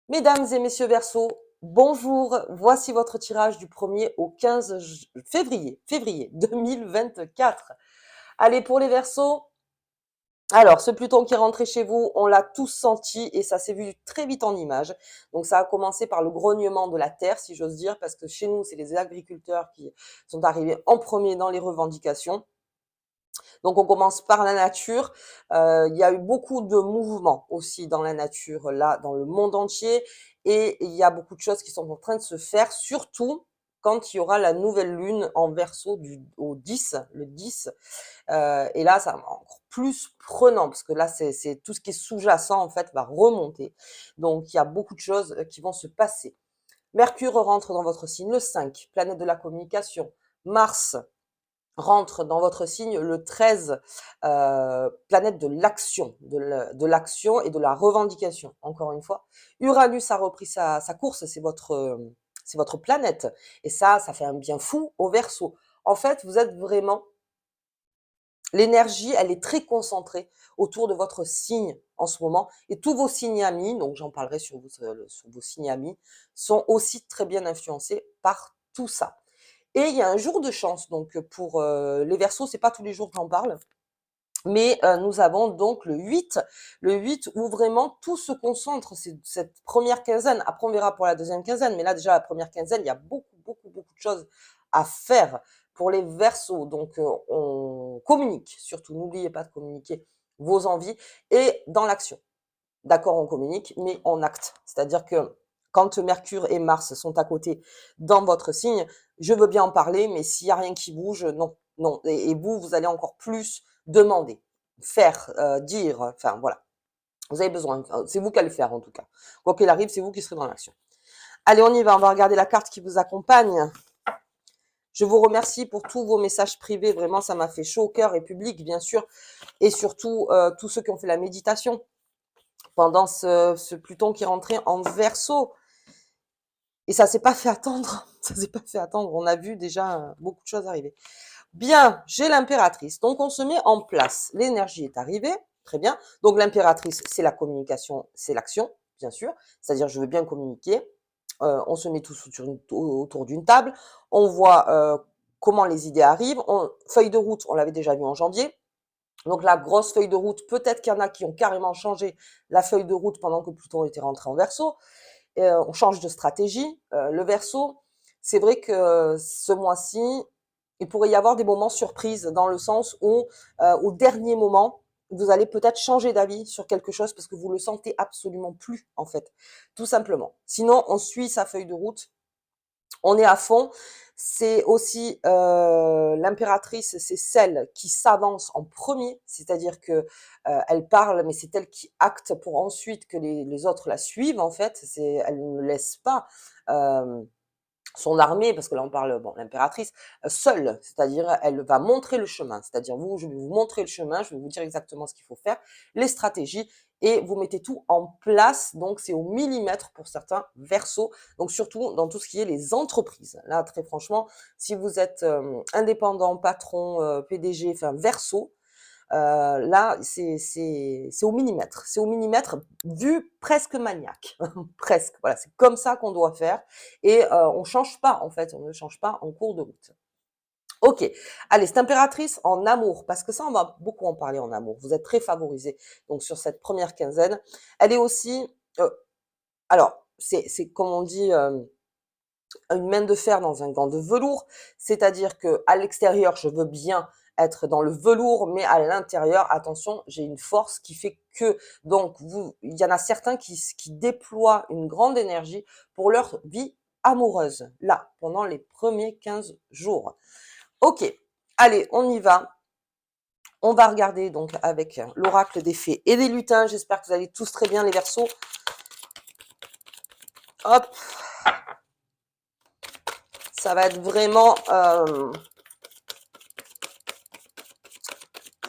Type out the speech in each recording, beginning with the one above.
Mesdames et messieurs Verseaux, bonjour. Voici votre tirage du 1er au 15 février 2024. Allez, pour les Verseaux, alors ce Pluton qui est rentré chez vous, on l'a tous senti et ça s'est vu très vite en image. Donc ça a commencé par le grognement de la terre, si j'ose dire, parce que chez nous, c'est les agriculteurs qui sont arrivés en premier dans les revendications. Donc on commence par la nature. Il y a eu beaucoup de mouvements aussi dans la nature, là, dans le monde entier. Et il y a beaucoup de choses qui sont en train de se faire, surtout quand il y aura la nouvelle lune en Verseau au 10, le 10. Et là, ça va encore plus prenant, parce que là, c'est tout ce qui est sous-jacent, en fait, va remonter. Donc, il y a beaucoup de choses qui vont se passer. Mercure rentre dans votre signe le 5, planète de la communication. Mars rentre dans votre signe le 13, planète de l'action, de l'action et de la revendication, encore une fois. Uranus a repris sa course, c'est votre planète. Et ça fait un bien fou au Verseau. En fait, vous êtes vraiment, l'énergie, elle est très concentrée autour de votre signe en ce moment. Et tous vos signes amis, donc j'en parlerai sur vos signes amis, sont aussi très bien influencés par tout ça. Et il y a un jour de chance, donc pour les Verseaux, c'est pas tous les jours que j'en parle, mais nous avons donc le 8 où vraiment tout se concentre, c'est cette première quinzaine. Après, on verra pour la deuxième quinzaine, mais là déjà la première quinzaine, il y a beaucoup de choses à faire pour les Verseaux. Donc on communique, surtout n'oubliez pas de communiquer vos envies et dans l'action. D'accord, on communique, mais on acte. C'est-à-dire que quand Mercure et Mars sont à côté dans votre signe, je veux bien en parler, mais s'il n'y a rien qui bouge, non, non. Et vous, vous allez encore plus demander, faire, dire, enfin voilà. Vous avez besoin, c'est vous qui allez le faire en tout cas. Quoi qu'il arrive, c'est vous qui serez dans l'action. Allez, on y va, on va regarder la carte qui vous accompagne. Je vous remercie pour tous vos messages privés, vraiment ça m'a fait chaud au cœur et public bien sûr, et surtout tous ceux qui ont fait la méditation pendant ce Pluton qui est rentré en Verseau. Et ça s'est pas fait attendre. Ça s'est pas fait attendre. On a vu déjà beaucoup de choses arriver. Bien, j'ai l'impératrice. Donc on se met en place. L'énergie est arrivée. Très bien. Donc l'impératrice, c'est la communication, c'est l'action, bien sûr. C'est-à-dire, je veux bien communiquer. On se met tous autour d'une table. On voit comment les idées arrivent. Feuille de route, on l'avait déjà vu en janvier. Donc la grosse feuille de route, peut-être qu'il y en a qui ont carrément changé la feuille de route pendant que Pluton était rentré en Verseau. On change de stratégie. Le Verseau, c'est vrai que ce mois-ci, il pourrait y avoir des moments surprises dans le sens où, au dernier moment, vous allez peut-être changer d'avis sur quelque chose parce que vous le sentez absolument plus, en fait, tout simplement. Sinon, on suit sa feuille de route, on est à fond. C'est aussi l'impératrice, c'est celle qui s'avance en premier, c'est-à-dire que elle parle, mais c'est elle qui acte pour ensuite que les autres la suivent en fait. Elle ne laisse pas euh, son armée, parce que là on parle, bon, l'impératrice, seule, c'est-à-dire elle va montrer le chemin, c'est-à-dire vous, je vais vous montrer le chemin, je vais vous dire exactement ce qu'il faut faire, les stratégies, et vous mettez tout en place, donc c'est au millimètre pour certains Verseaux, donc surtout dans tout ce qui est les entreprises. Là, très franchement, si vous êtes indépendant, patron, PDG, enfin Verseau, là, c'est au millimètre. C'est au millimètre vu presque maniaque. Presque. Voilà, c'est comme ça qu'on doit faire. Et on change pas, en fait. On ne change pas en cours de route. Ok. Allez, cette impératrice en amour, parce que ça, on va beaucoup en parler en amour. Vous êtes très favorisés. Donc, sur cette première quinzaine. Elle est aussi... alors, c'est comme on dit... une main de fer dans un gant de velours, c'est-à-dire que à l'extérieur, je veux bien être dans le velours, mais à l'intérieur, attention, j'ai une force qui fait que, donc, il y en a certains qui déploient une grande énergie pour leur vie amoureuse, là, pendant les premiers 15 jours. Ok, allez, on y va. On va regarder donc avec l'oracle des fées et des lutins. J'espère que vous allez tous très bien, les Verseaux. Hop, ça va être vraiment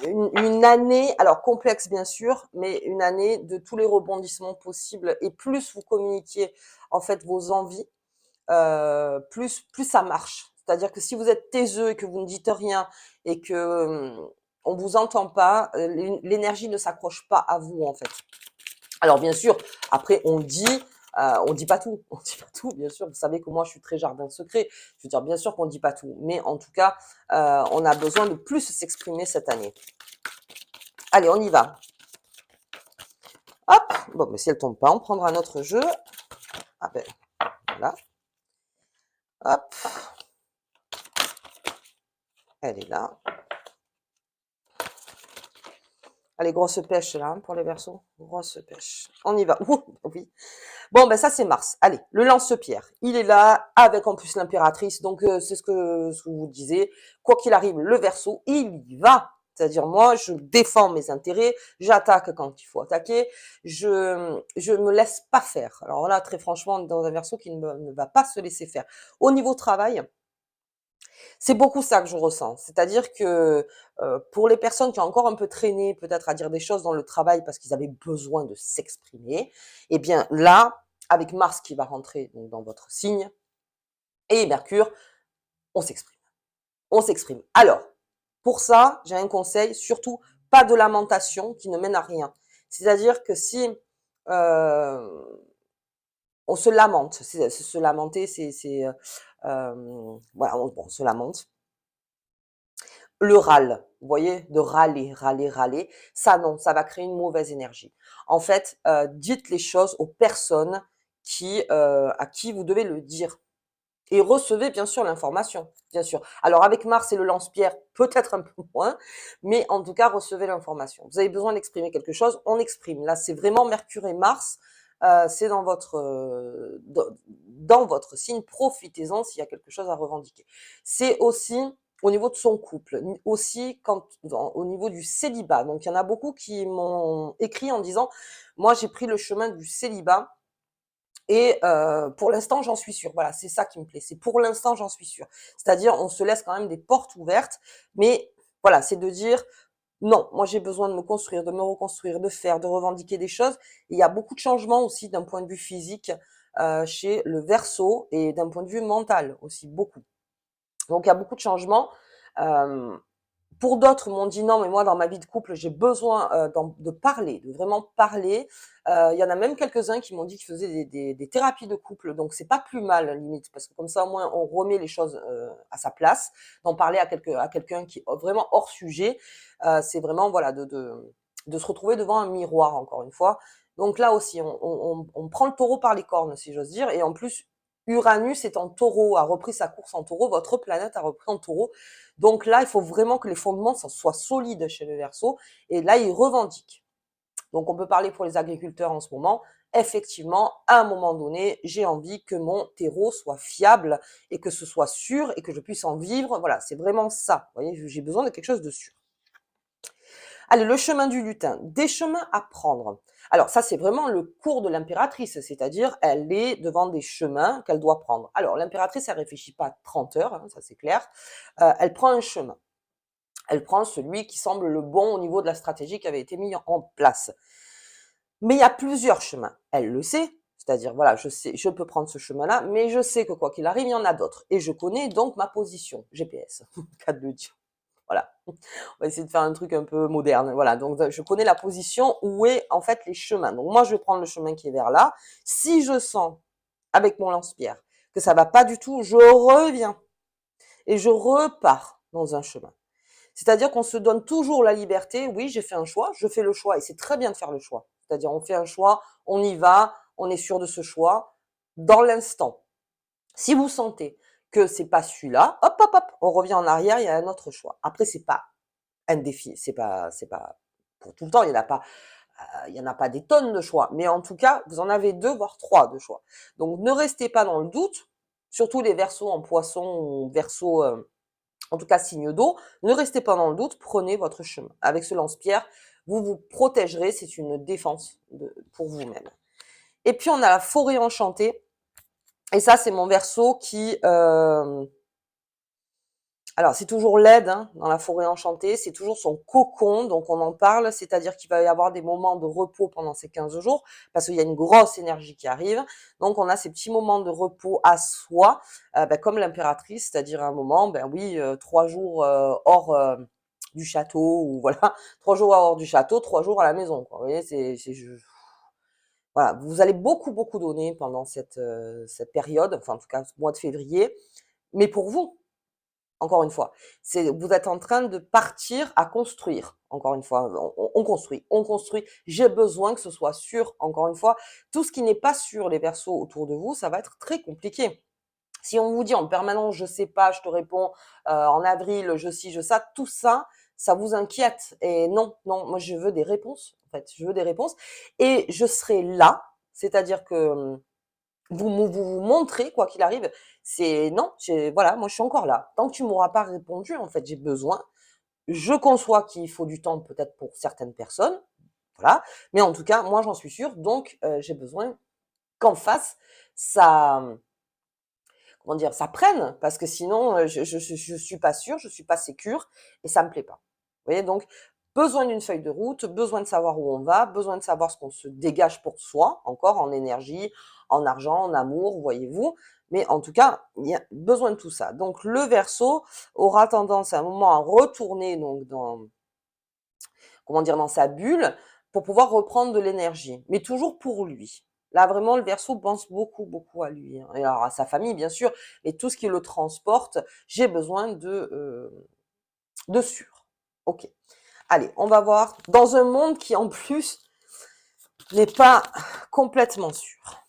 une année, alors complexe bien sûr, mais une année de tous les rebondissements possibles. Et plus vous communiquiez en fait vos envies, plus ça marche. C'est-à-dire que si vous êtes taiseux et que vous ne dites rien et que on vous entend pas, l'énergie ne s'accroche pas à vous en fait. Alors bien sûr, après on dit, On dit pas tout, on dit pas tout, bien sûr. Vous savez que moi, je suis très jardin secret. Je veux dire, bien sûr qu'on dit pas tout, mais en tout cas, on a besoin de plus s'exprimer cette année. Allez, on y va. Hop, bon, mais si elle tombe pas, on prendra un autre jeu. Ah ben, voilà. Hop, elle est là. Allez, grosse pêche là, hein, pour les Verseaux. Grosse pêche. On y va. Ouh, oui. Bon, ben ça c'est Mars. Allez, le lance-pierre. Il est là, avec en plus l'impératrice. Donc c'est ce que vous disiez. Quoi qu'il arrive, le Verseau, il y va. C'est-à-dire moi, je défends mes intérêts, j'attaque quand il faut attaquer, je me laisse pas faire. Alors là, très franchement, on est dans un Verseau qui ne va pas se laisser faire. Au niveau travail, c'est beaucoup ça que je ressens. C'est-à-dire que, pour les personnes qui ont encore un peu traîné, peut-être à dire des choses dans le travail parce qu'ils avaient besoin de s'exprimer, eh bien là, avec Mars qui va rentrer donc dans votre signe et Mercure, on s'exprime. On s'exprime. Alors, pour ça, j'ai un conseil, surtout pas de lamentation qui ne mène à rien. C'est-à-dire que si, on se lamente, se lamenter, voilà, on se lamente. Le râle, vous voyez? De râler, râler, râler, ça non, ça va créer une mauvaise énergie. En fait, dites les choses aux personnes à qui vous devez le dire et recevez bien sûr l'information, bien sûr. Alors avec Mars et le lance-pierre, peut-être un peu moins, mais en tout cas recevez l'information. Vous avez besoin d'exprimer quelque chose, on exprime. Là, c'est vraiment Mercure et Mars, c'est dans votre signe, profitez-en s'il y a quelque chose à revendiquer. C'est aussi au niveau de son couple, aussi au niveau du célibat. Donc il y en a beaucoup qui m'ont écrit en disant: «Moi j'ai pris le chemin du célibat et pour l'instant j'en suis sûre». Voilà, c'est ça qui me plaît, c'est pour l'instant j'en suis sûre. C'est-à-dire on se laisse quand même des portes ouvertes, mais voilà, c'est de dire: «Non, moi j'ai besoin de me construire, de me reconstruire, de faire, de revendiquer des choses». Il y a beaucoup de changements aussi d'un point de vue physique, chez le Verseau et d'un point de vue mental aussi, beaucoup. Donc il y a beaucoup de changements. Hem, pour d'autres, m'ont dit: «Non, mais moi, dans ma vie de couple, j'ai besoin, de parler, de vraiment parler». Il y en a même quelques-uns qui m'ont dit qu'ils faisaient des thérapies de couple, donc c'est pas plus mal, limite, parce que comme ça, au moins, on remet les choses, à sa place. D'en parler à quelqu'un qui est vraiment hors sujet, c'est vraiment, voilà, de se retrouver devant un miroir, encore une fois. Donc là aussi, on prend le taureau par les cornes, si j'ose dire, et en plus, Uranus est en Taureau, a repris sa course en Taureau, votre planète a repris en Taureau. Donc là, il faut vraiment que les fondements soient solides chez le Verseau, et là, il revendique. Donc on peut parler pour les agriculteurs en ce moment. Effectivement, à un moment donné, j'ai envie que mon terreau soit fiable et que ce soit sûr et que je puisse en vivre. Voilà, c'est vraiment ça. Vous voyez, j'ai besoin de quelque chose de sûr. Allez, le chemin du lutin, des chemins à prendre. Alors ça, c'est vraiment le cours de l'impératrice, c'est-à-dire elle est devant des chemins qu'elle doit prendre. Alors l'impératrice, elle réfléchit pas 30 heures, hein, ça c'est clair. Elle prend un chemin. Elle prend celui qui semble le bon au niveau de la stratégie qui avait été mise en place. Mais il y a plusieurs chemins. Elle le sait, c'est-à-dire, voilà, je sais, je peux prendre ce chemin-là, mais je sais que quoi qu'il arrive, il y en a d'autres. Et je connais donc ma position, GPS, cas de le dire. Voilà. On va essayer de faire un truc un peu moderne. Voilà. Donc, je connais la position où est, en fait, les chemins. Donc, moi, je vais prendre le chemin qui est vers là. Si je sens, avec mon lance-pierre, que ça va pas du tout, je reviens et je repars dans un chemin. C'est-à-dire qu'on se donne toujours la liberté. Oui, j'ai fait un choix, je fais le choix et c'est très bien de faire le choix. C'est-à-dire, on fait un choix, on y va, on est sûr de ce choix dans l'instant. Si vous sentez que c'est pas celui-là, hop, hop, hop, on revient en arrière, il y a un autre choix. Après, c'est pas un défi, c'est pas pour tout le temps, il y en a pas des tonnes de choix, mais en tout cas, vous en avez 2 voire 3 de choix. Donc ne restez pas dans le doute, surtout les Verseaux en Poisson ou Verseaux, en tout cas signe d'eau, ne restez pas dans le doute, prenez votre chemin. Avec ce lance-pierre, vous vous protégerez, c'est une défense pour vous-même. Et puis on a la forêt enchantée, et ça c'est mon Verseau qui, alors c'est toujours l'aide, hein, dans la forêt enchantée, c'est toujours son cocon, donc on en parle, c'est-à-dire qu'il va y avoir des moments de repos pendant ces 15 jours, parce qu'il y a une grosse énergie qui arrive, donc on a ces petits moments de repos à soi, comme l'impératrice, c'est-à-dire un moment, ben oui, 3 jours hors du château, ou voilà, 3 jours hors du château, 3 jours à la maison, quoi. Vous voyez, Voilà, vous allez beaucoup, beaucoup donner pendant cette période, enfin, en tout cas, ce mois de février, mais pour vous, encore une fois. Vous êtes en train de partir à construire, encore une fois. On construit, on construit. J'ai besoin que ce soit sûr, encore une fois. Tout ce qui n'est pas sûr, les Verseaux autour de vous, ça va être très compliqué. Si on vous dit en permanence: «Je sais pas, je te réponds, en avril, je ci, je ça», tout ça, ça vous inquiète et non, non, moi je veux des réponses, en fait, je veux des réponses et je serai là, c'est-à-dire que, vous montrez quoi qu'il arrive. C'est non, voilà, moi je suis encore là. Tant que tu m'auras pas répondu, en fait, j'ai besoin. Je conçois qu'il faut du temps peut-être pour certaines personnes, voilà, mais en tout cas, moi j'en suis sûre, donc j'ai besoin qu'en face, ça, comment dire? Ça prenne parce que sinon, je suis pas sûre, je suis pas sécure et ça me plaît pas. Vous voyez? Donc besoin d'une feuille de route, besoin de savoir où on va, besoin de savoir ce qu'on se dégage pour soi, encore en énergie, en argent, en amour, voyez-vous? Mais en tout cas, il y a besoin de tout ça. Donc le Verseau aura tendance à un moment à retourner donc dans, comment dire? Dans sa bulle pour pouvoir reprendre de l'énergie, mais toujours pour lui. Là, vraiment, le Verseau pense beaucoup, beaucoup à lui, hein, et alors à sa famille, bien sûr, mais tout ce qui le transporte, j'ai besoin de sûr. OK. Allez, on va voir dans un monde qui, en plus, n'est pas complètement sûr.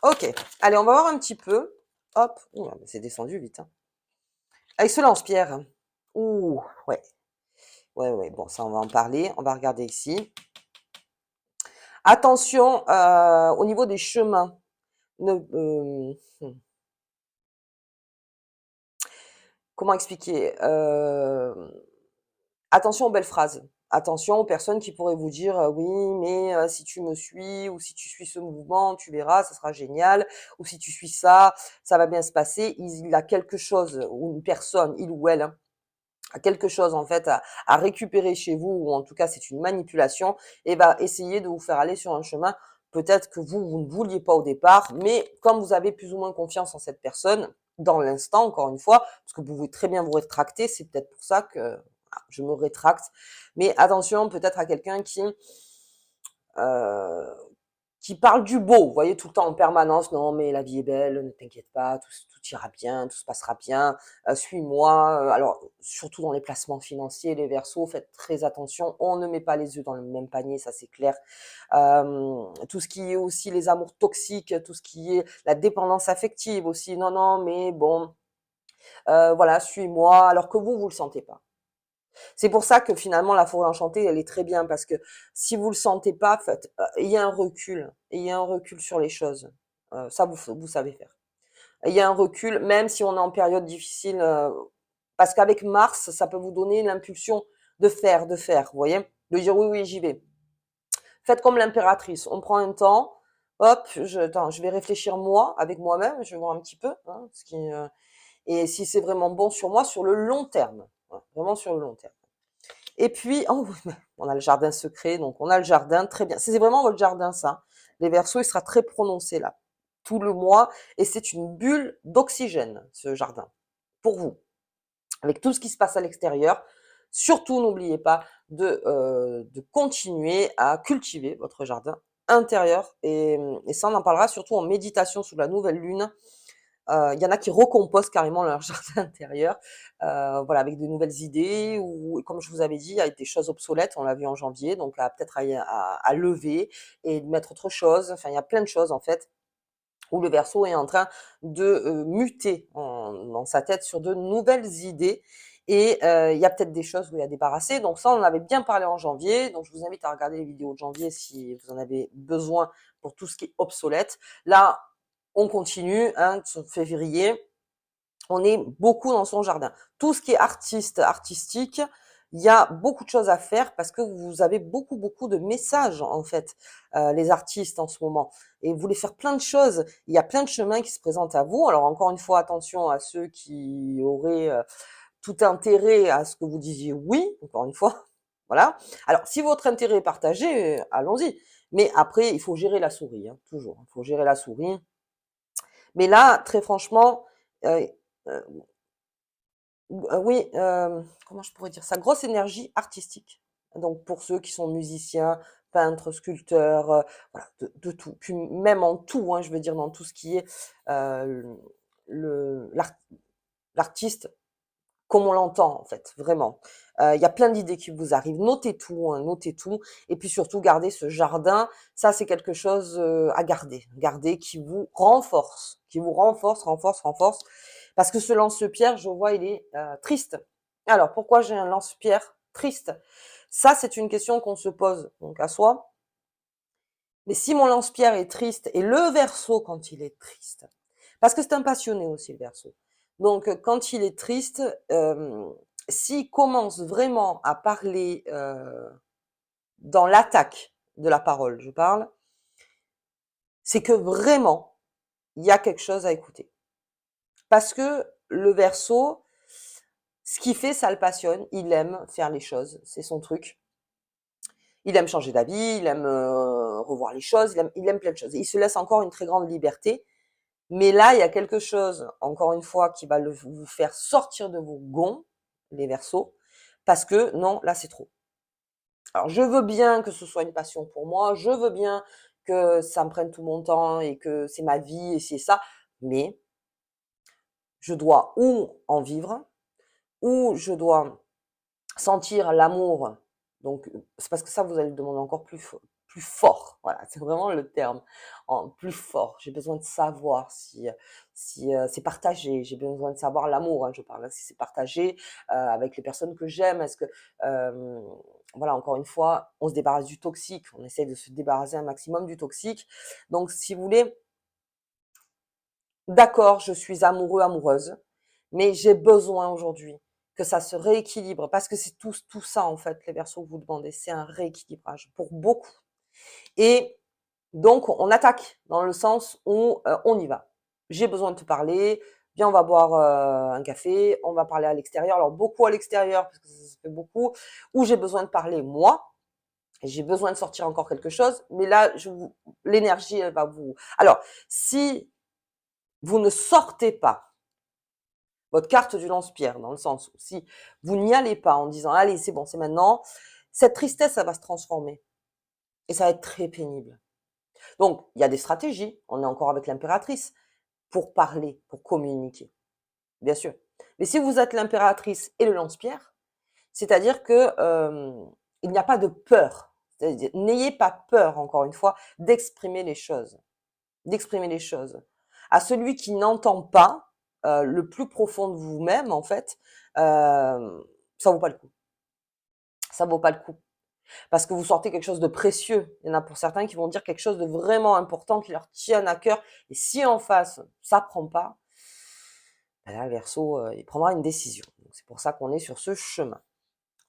OK. Allez, on va voir un petit peu. Hop. Ouh, c'est descendu vite, hein. Avec ce lance-pierre. Ouh, ouais. Ouais, ouais. Bon, ça, on va en parler. On va regarder ici. Attention, au niveau des chemins. Ne, comment expliquer? Attention aux belles phrases. Attention aux personnes qui pourraient vous dire, «Oui, mais si tu me suis ou si tu suis ce mouvement, tu verras, ça sera génial. Ou si tu suis ça, ça va bien se passer». Il a quelque chose ou une personne, il ou elle, hein, a quelque chose en fait à récupérer chez vous ou en tout cas c'est une manipulation et va essayer de vous faire aller sur un chemin peut-être que vous ne vouliez pas au départ, mais comme vous avez plus ou moins confiance en cette personne, dans l'instant encore une fois, parce que vous pouvez très bien vous rétracter, c'est peut-être pour ça que je me rétracte, mais attention peut-être à quelqu'un euh, qui parle du beau, vous voyez, tout le temps en permanence, non mais la vie est belle, ne t'inquiète pas, tout ira bien, tout se passera bien, suis-moi. Alors, surtout dans les placements financiers, les Verseaux, faites très attention, on ne met pas les œufs dans le même panier, ça c'est clair. Tout ce qui est aussi les amours toxiques, tout ce qui est la dépendance affective aussi, non, non, mais bon, voilà, suis-moi, alors que vous le sentez pas. C'est pour ça que finalement la forêt enchantée, elle est très bien parce que si vous le sentez pas, faites, ayez un recul sur les choses. Ça vous savez faire. Il y a un recul, même si on est en période difficile, parce qu'avec Mars, ça peut vous donner l'impulsion de faire, vous voyez? De dire: «Oui, oui, j'y vais». Faites comme l'impératrice, on prend un temps, hop, je vais réfléchir moi, avec moi-même, je vais voir un petit peu, hein, et si c'est vraiment bon sur moi, sur le long terme, voilà, vraiment sur le long terme. Et puis, oh oui, mais on a le jardin secret, donc on a le jardin, très bien. C'est vraiment votre jardin, ça. Les Verseaux, il sera très prononcé là, tout le mois, et c'est une bulle d'oxygène, ce jardin, pour vous. Avec tout ce qui se passe à l'extérieur, surtout n'oubliez pas de continuer à cultiver votre jardin intérieur, et ça, on en parlera surtout en méditation sous la nouvelle lune. Il y en a qui recomposent carrément leur jardin intérieur, voilà, avec de nouvelles idées ou comme je vous avais dit, avec des choses obsolètes, on l'a vu en janvier, donc peut-être à lever et de mettre autre chose. Enfin, il y a plein de choses en fait, où le Verseau est en train de, muter dans sa tête sur de nouvelles idées, et il y a peut-être des choses où il y a débarrassé. Donc ça, on en avait bien parlé en janvier, donc je vous invite à regarder les vidéos de janvier si vous en avez besoin pour tout ce qui est obsolète. Là, on continue, hein, sur février, on est beaucoup dans son jardin. Tout ce qui est artistique, il y a beaucoup de choses à faire parce que vous avez beaucoup, beaucoup de messages, en fait, les artistes en ce moment. Et vous voulez faire plein de choses. Il y a plein de chemins qui se présentent à vous. Alors, encore une fois, attention à ceux qui auraient tout intérêt à ce que vous disiez oui, encore une fois. Voilà. Alors, si votre intérêt est partagé, allons-y. Mais après, il faut gérer la souris, hein, toujours. Il faut gérer la souris. Mais là, très franchement, heu heu, oui, comment je pourrais dire ça? Grosse énergie artistique. Donc pour ceux qui sont musiciens, peintre, sculpteur, voilà, de tout. Puis même en tout, hein, je veux dire dans tout ce qui est, heu, l'artiste comme on l'entend en fait, vraiment. Il y a plein d'idées qui vous arrivent. Notez tout, hein, notez tout et puis surtout gardez ce jardin. Ça, c'est quelque chose, à garder. Garder qui vous renforce, renforce, renforce. Parce que ce lance-pierre, je vois, il est, triste. Alors pourquoi j'ai un lance-pierre triste? Ça, c'est une question qu'on se pose donc à soi. Mais si mon lance-pierre est triste et le Verseau quand il est triste, parce que c'est un passionné aussi le Verseau. Donc quand il est triste, s'il commence vraiment à parler, dans l'attaque de la parole, je parle, c'est que vraiment, il y a quelque chose à écouter. Parce que le Verseau, ce qu'il fait, ça le passionne, il aime faire les choses, c'est son truc. Il aime changer d'avis, il aime, revoir les choses, il aime plein de choses. Et il se laisse encore une très grande liberté. Mais là, il y a quelque chose, encore une fois, qui va vous faire sortir de vos gonds, les Verseaux, parce que non, là, c'est trop. Alors, je veux bien que ce soit une passion pour moi, je veux bien que ça me prenne tout mon temps et que c'est ma vie et c'est ça, mais je dois ou en vivre, ou je dois sentir l'amour, donc c'est parce que ça, vous allez le demander encore plus fort, voilà, c'est vraiment le terme, en plus fort. J'ai besoin de savoir si c'est partagé, j'ai besoin de savoir l'amour, hein, je parle, hein, si c'est partagé, avec les personnes que j'aime. Est-ce que, hem, voilà, encore une fois, on se débarrasse du toxique, on essaie de se débarrasser un maximum du toxique. Donc si vous voulez, d'accord, je suis amoureux, amoureuse, mais j'ai besoin aujourd'hui que ça se rééquilibre parce que c'est tout ça en fait, les versos que vous demandez, c'est un rééquilibrage pour beaucoup. Et donc on attaque dans le sens où, on y va. J'ai besoin de te parler, viens on va boire, un café, on va parler à l'extérieur, alors beaucoup à l'extérieur parce que ça se fait beaucoup, ou j'ai besoin de parler moi, et j'ai besoin de sortir encore quelque chose, mais là l'énergie elle va vous alors si vous ne sortez pas votre carte du lance-pierre, dans le sens où si vous n'y allez pas en disant: «Allez, c'est bon, c'est maintenant», cette tristesse, ça va se transformer et ça va être très pénible. Donc il y a des stratégies, on est encore avec l'impératrice, pour parler, pour communiquer, bien sûr. Mais si vous êtes l'impératrice et le lance-pierre, c'est-à-dire que, il n'y a pas de peur. C'est-à-dire n'ayez pas peur, encore une fois, d'exprimer les choses. D'exprimer les choses. À celui qui n'entend pas, le plus profond de vous-même, en fait, ça vaut pas le coup. Ça vaut pas le coup. Parce que vous sortez quelque chose de précieux. Il y en a pour certains qui vont dire quelque chose de vraiment important qui leur tient à cœur. Et si en face, ça prend pas, ben là, le Verseau, il prendra une décision. Donc c'est pour ça qu'on est sur ce chemin.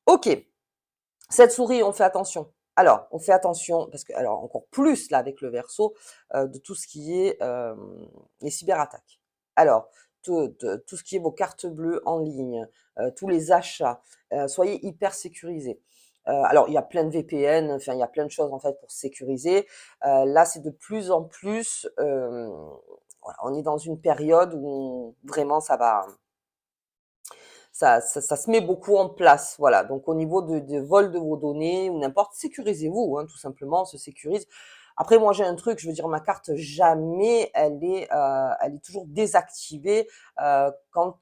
OK, cette souris, on fait attention. Alors, on fait attention parce que alors encore plus là avec le Verseau, de tout ce qui est, les cyberattaques. Alors, tout ce qui est vos cartes bleues en ligne, tous les achats, soyez hyper sécurisés. Alors il y a plein de VPN, enfin il y a plein de choses en fait pour sécuriser. Là, c'est de plus en plus, voilà, on est dans une période où vraiment ça se met beaucoup en place, voilà. Donc au niveau de vol de vos données ou n'importe, sécurisez-vous, hein, tout simplement, on se sécurise. Après moi j'ai un truc, je veux dire ma carte jamais elle est toujours désactivée, quand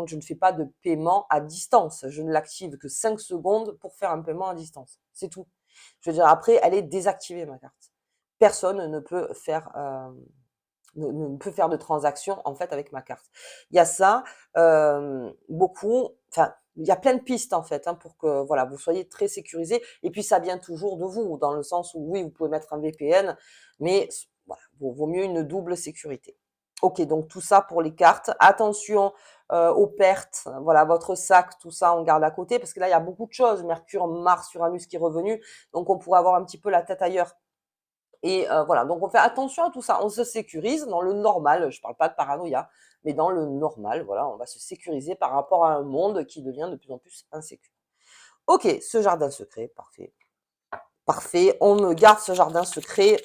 je ne fais pas de paiement à distance. Je ne l'active que 5 secondes pour faire un paiement à distance, c'est tout. Je veux dire après elle est désactivée ma carte. Personne ne peut faire, ne peut faire de transaction, en fait, avec ma carte. Il y a ça, beaucoup enfin, il y a plein de pistes, en fait, hein, pour que, voilà, vous soyez très sécurisés et puis ça vient toujours de vous, dans le sens où, oui, vous pouvez mettre un VPN, mais voilà, vaut mieux une double sécurité. OK, donc tout ça pour les cartes. Attention, aux pertes, voilà, votre sac, tout ça, on garde à côté parce que là, il y a beaucoup de choses, Mercure, Mars, Uranus qui est revenu, donc on pourrait avoir un petit peu la tête ailleurs. Et voilà, donc on fait attention à tout ça. On se sécurise dans le normal, je parle pas de paranoïa, mais dans le normal, voilà, on va se sécuriser par rapport à un monde qui devient de plus en plus insécure. OK, ce jardin secret, parfait. Parfait, on me garde ce jardin secret.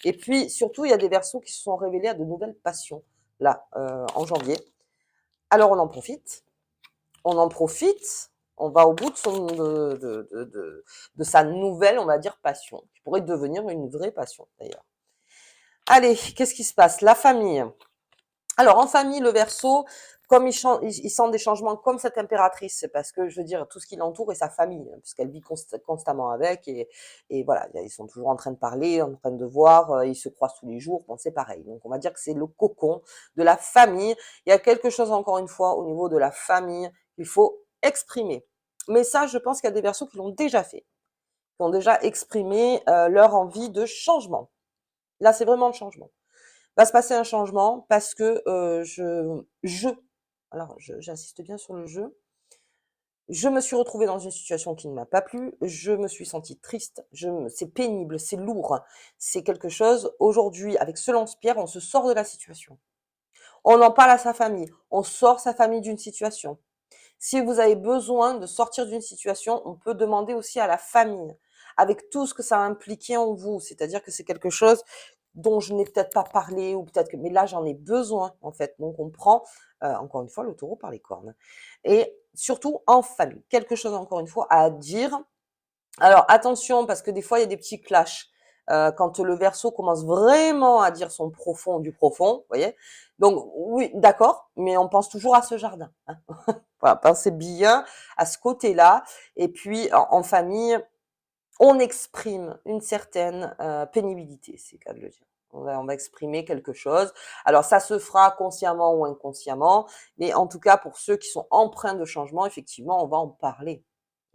Et puis surtout, il y a des Verseaux qui se sont révélés à de nouvelles passions, là, en janvier. Alors on en profite On va au bout de sa nouvelle, on va dire, passion, qui pourrait devenir une vraie passion d'ailleurs. Allez, qu'est-ce qui se passe? La famille. Alors en famille, le Verseau, comme il sent des changements comme cette impératrice, c'est parce que je veux dire tout ce qui l'entoure est sa famille, hein, puisqu'elle vit constamment avec et voilà, ils sont toujours en train de parler, en train de voir, ils se croisent tous les jours, bon c'est pareil. Donc on va dire que c'est le cocon de la famille. Il y a quelque chose encore une fois au niveau de la famille qu'il faut exprimer. Mais ça, je pense qu'il y a des Verseaux qui l'ont déjà fait, qui ont déjà exprimé leur envie de changement. Là, c'est vraiment le changement. Va se passer un changement parce que alors j'insiste bien sur le je me suis retrouvée dans une situation qui ne m'a pas plu, je me suis sentie triste, c'est pénible, c'est lourd, c'est quelque chose. Aujourd'hui, avec ce lance-pierre, on se sort de la situation. On en parle à sa famille, on sort sa famille d'une situation. Si vous avez besoin de sortir d'une situation, on peut demander aussi à la famille, avec tout ce que ça a impliqué en vous. C'est-à-dire que c'est quelque chose dont je n'ai peut-être pas parlé ou peut-être que mais là j'en ai besoin en fait. Donc on prend, encore une fois le taureau par les cornes et surtout en famille. Quelque chose encore une fois à dire. Alors attention parce que des fois il y a des petits clashs, quand le Verseau commence vraiment à dire son profond du profond, vous voyez? Donc oui, d'accord, mais on pense toujours à ce jardin, hein. Voilà, pensez bien à ce côté-là et puis en famille, on exprime une certaine, pénibilité, c'est le cas de le dire. On va exprimer quelque chose. Alors ça se fera consciemment ou inconsciemment, mais en tout cas pour ceux qui sont empreints de changement, effectivement, on va en parler.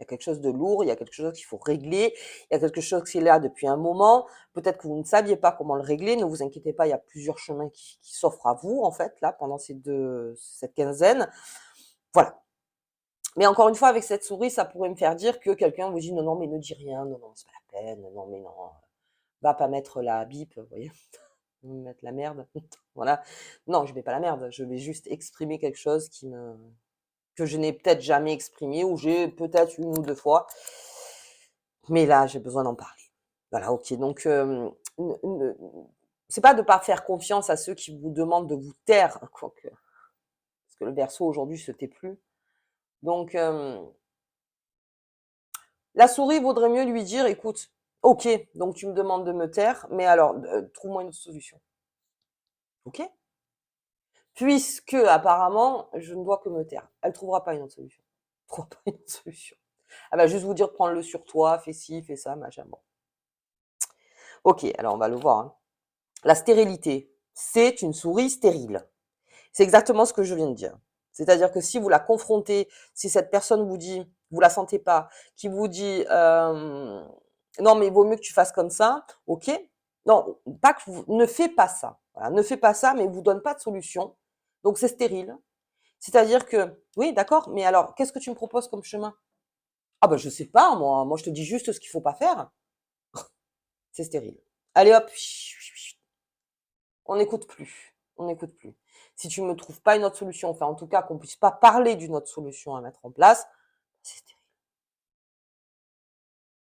Il y a quelque chose de lourd, il y a quelque chose qu'il faut régler, il y a quelque chose qui est là depuis un moment. Peut-être que vous ne saviez pas comment le régler, ne vous inquiétez pas, il y a plusieurs chemins qui s'offrent à vous en fait là pendant cette quinzaine. Voilà. Mais encore une fois, avec cette souris, ça pourrait me faire dire que quelqu'un vous dit: «Non, non, mais ne dis rien, non, non, c'est pas la peine, non, mais non, va pas mettre la bip», vous voyez? Mettre la merde, voilà. Non, je mets pas la merde, je vais juste exprimer quelque chose que je n'ai peut-être jamais exprimé ou j'ai peut-être une ou 2 fois, mais là, j'ai besoin d'en parler. Voilà, OK, donc ne c'est pas de pas faire confiance à ceux qui vous demandent de vous taire, quoique, parce que le Verseau aujourd'hui se tait plus. Donc la souris vaudrait mieux lui dire: «Écoute, OK, donc tu me demandes de me taire, mais alors, trouve-moi une autre solution. OK? Puisque apparemment, je ne dois que me taire». Elle trouvera pas une autre solution. Elle trouvera pas une autre solution. Elle va juste vous dire: «Prends-le sur toi, fais ci, fais ça, machin». Bon. OK, alors on va le voir, hein. La stérilité, c'est une souris stérile. C'est exactement ce que je viens de dire. C'est-à-dire que si vous la confrontez, si cette personne vous dit, vous la sentez pas, qui vous dit, «Non, mais il vaut mieux que tu fasses comme ça», OK. Non, pas que vous ne fais pas ça. Voilà, ne fais pas ça, mais vous donne pas de solution. Donc c'est stérile. C'est-à-dire que oui, d'accord, mais alors qu'est-ce que tu me proposes comme chemin? «Ah bah, je sais pas moi, moi je te dis juste ce qu'il faut pas faire». C'est stérile. Allez hop, on n'écoute plus, on n'écoute plus. Si tu me trouves pas une autre solution, enfin en tout cas qu'on puisse pas parler d'une autre solution à mettre en place, c'est stérile.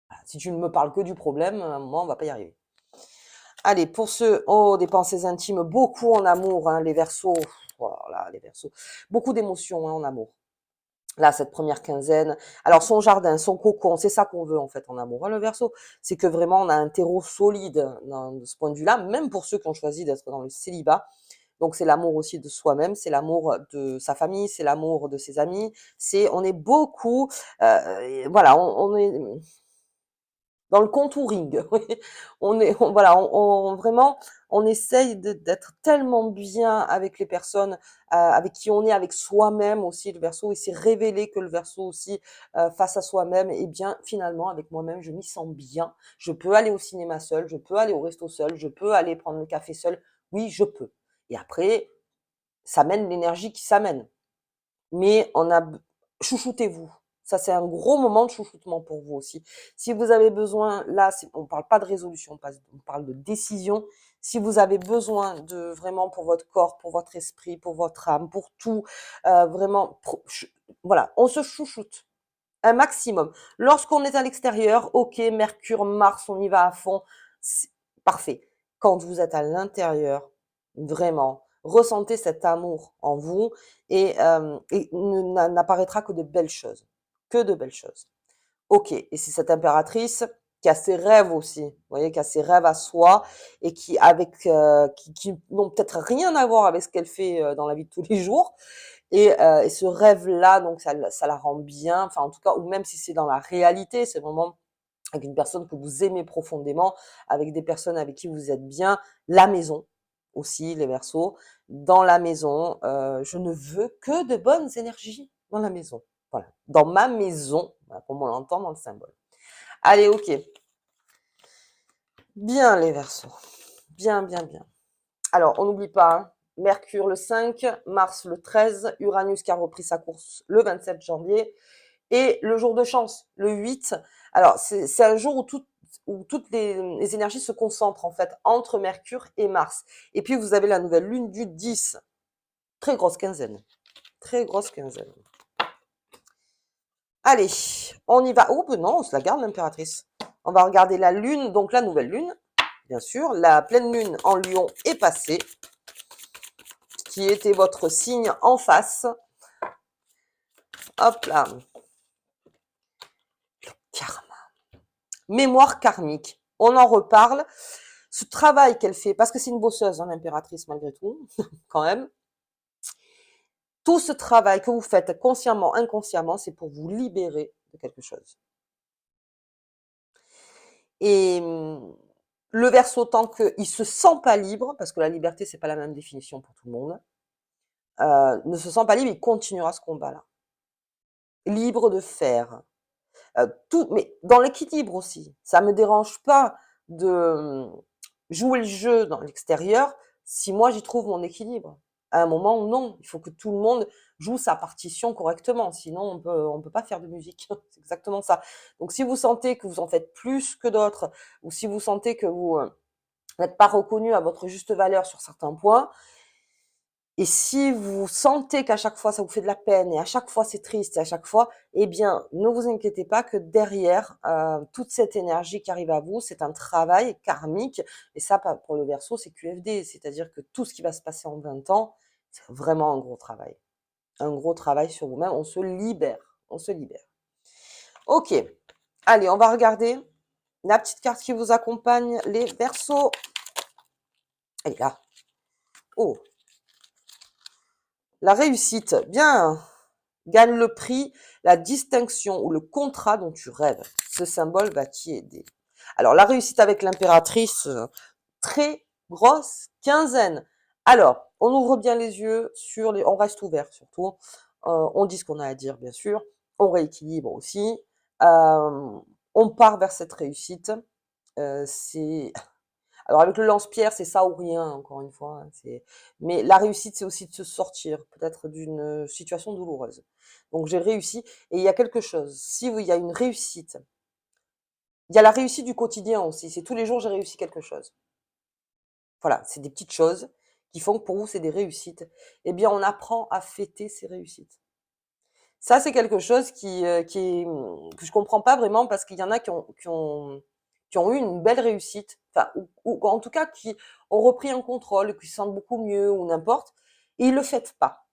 Voilà. Si tu ne me parles que du problème, à un moment on va pas y arriver. Allez, pour ceux, oh, des pensées intimes, beaucoup en amour, hein, les Verseaux, voilà, les Verseaux, beaucoup d'émotions hein, en amour. Là, cette première quinzaine. Alors son jardin, son cocon, c'est ça qu'on veut en fait en amour, hein, le Verseau. C'est que vraiment on a un terreau solide de ce point de vue-là, même pour ceux qui ont choisi d'être dans le célibat. Donc c'est l'amour aussi de soi-même, c'est l'amour de sa famille, c'est l'amour de ses amis. On est beaucoup, voilà, on est dans le contouring. Oui. Voilà, vraiment, on essaye d'être tellement bien avec les personnes, avec qui on est, avec soi-même aussi. Le Verseau, il s'est révélé que le Verseau aussi, face à soi-même, eh bien, finalement, avec moi-même, je m'y sens bien. Je peux aller au cinéma seul, je peux aller au resto seul, je peux aller prendre le café seul. Oui, je peux. Et après, ça mène l'énergie qui s'amène. Mais chouchoutez-vous. Ça, c'est un gros moment de chouchoutement pour vous aussi. Si vous avez besoin, là, on parle pas de résolution, on parle de décision. Si vous avez besoin de vraiment pour votre corps, pour votre esprit, pour votre âme, pour tout, vraiment, voilà, on se chouchoute un maximum. Lorsqu'on est à l'extérieur, OK, Mercure, Mars, on y va à fond, c'est parfait. Quand vous êtes à l'intérieur, vraiment, ressentez cet amour en vous et n'apparaîtra que de belles choses. que de belles choses. Ok, et c'est cette impératrice qui a ses rêves aussi, vous voyez, qui a ses rêves à soi et qui n'ont peut-être rien à voir avec ce qu'elle fait dans la vie de tous les jours. Et ce rêve-là, donc ça la rend bien, enfin en tout cas, ou même si c'est dans la réalité, c'est vraiment avec une personne que vous aimez profondément, avec des personnes avec qui vous êtes bien, la maison aussi, les Verseaux, dans la maison, je ne veux que de bonnes énergies dans la maison. Voilà, dans ma maison, voilà, comme on l'entend dans le symbole. Allez, ok. Bien les Verseaux. Bien, bien, bien. Alors, on n'oublie pas, hein, Mercure le 5, Mars le 13, Uranus qui a repris sa course le 27 janvier, et le jour de chance, le 8. Alors, c'est un jour où toutes les énergies se concentrent, en fait, entre Mercure et Mars. Et puis, vous avez la nouvelle lune du 10. Très grosse quinzaine. Très grosse quinzaine. Allez, on y va. Oh, ben non, on se la garde, l'impératrice. On va regarder la lune, donc la nouvelle lune, bien sûr. La pleine lune en Lion est passée, qui était votre signe en face. Hop là. Karma. Mémoire karmique. On en reparle. Ce travail qu'elle fait, parce que c'est une bosseuse, hein, l'impératrice, malgré tout, quand même. Tout ce travail que vous faites consciemment, inconsciemment, c'est pour vous libérer de quelque chose. Et le Verseau, tant qu'il se sent pas libre, parce que la liberté, c'est pas la même définition pour tout le monde, ne se sent pas libre, il continuera ce combat-là. Libre de faire. Tout, mais dans l'équilibre aussi. Ça me dérange pas de jouer le jeu dans l'extérieur si moi j'y trouve mon équilibre. À un moment, non, il faut que tout le monde joue sa partition correctement, sinon on peut pas faire de musique. C'est exactement ça. Donc si vous sentez que vous en faites plus que d'autres, ou si vous sentez que vous n'êtes pas reconnu à votre juste valeur sur certains points, et si vous sentez qu'à chaque fois ça vous fait de la peine et à chaque fois c'est triste et à chaque fois, eh bien, ne vous inquiétez pas que derrière toute cette énergie qui arrive à vous, c'est un travail karmique. Et ça, pour le Verseau, c'est QFD, c'est-à-dire que tout ce qui va se passer en 20 ans, c'est vraiment un gros travail. Un gros travail sur vous-même. On se libère. On se libère. Ok. Allez, on va regarder la petite carte qui vous accompagne, les Verseaux. Elle est là. Oh, la réussite. Bien. Gagne le prix, la distinction ou le contrat dont tu rêves. Ce symbole va t'y aider. Alors, la réussite avec l'impératrice, très grosse quinzaine. Alors, on ouvre bien les yeux sur on reste ouvert surtout. On dit ce qu'on a à dire, bien sûr. On rééquilibre aussi. On part vers cette réussite. C'est alors avec le lance-pierre, c'est ça ou rien, encore une fois, hein, mais la réussite, c'est aussi de se sortir peut-être d'une situation douloureuse. Donc j'ai réussi et il y a quelque chose, si il y a une réussite, il y a la réussite du quotidien aussi, c'est tous les jours j'ai réussi quelque chose. Voilà, c'est des petites choses qui font que pour vous c'est des réussites. Eh bien, on apprend à fêter ces réussites. Ça, c'est quelque chose que je comprends pas vraiment parce qu'il y en a qui ont eu une belle réussite, enfin, ou en tout cas qui ont repris un contrôle, qui se sentent beaucoup mieux ou n'importe, et ils le fêtent pas.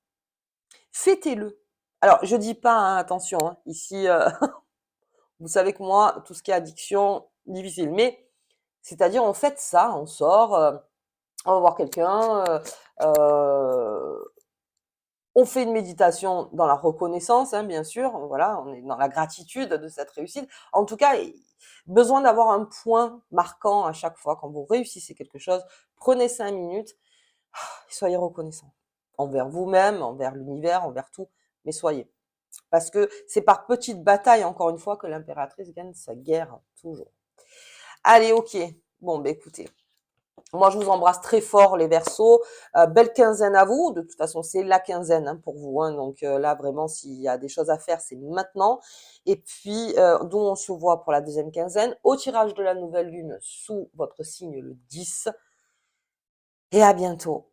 Fêtez-le. Alors, je dis pas, hein, attention, hein, ici, vous savez que moi, tout ce qui est addiction, difficile, mais c'est-à-dire on fête ça, on sort, on va voir quelqu'un, on fait une méditation dans la reconnaissance, hein, bien sûr, voilà, on est dans la gratitude de cette réussite. En tout cas, besoin d'avoir un point marquant à chaque fois quand vous réussissez quelque chose. Prenez 5 minutes, soyez reconnaissant envers vous-même, envers l'univers, envers tout, mais soyez. Parce que c'est par petites batailles, encore une fois, que l'impératrice gagne sa guerre, toujours. Allez, ok. Bon, ben écoutez, moi, je vous embrasse très fort, les Verseaux. Belle quinzaine à vous. De toute façon, c'est la quinzaine, hein, pour vous, hein. Donc là, vraiment, s'il y a des choses à faire, c'est maintenant. Et puis, d'où on se voit pour la deuxième quinzaine, au tirage de la nouvelle lune sous votre signe le 10. Et à bientôt.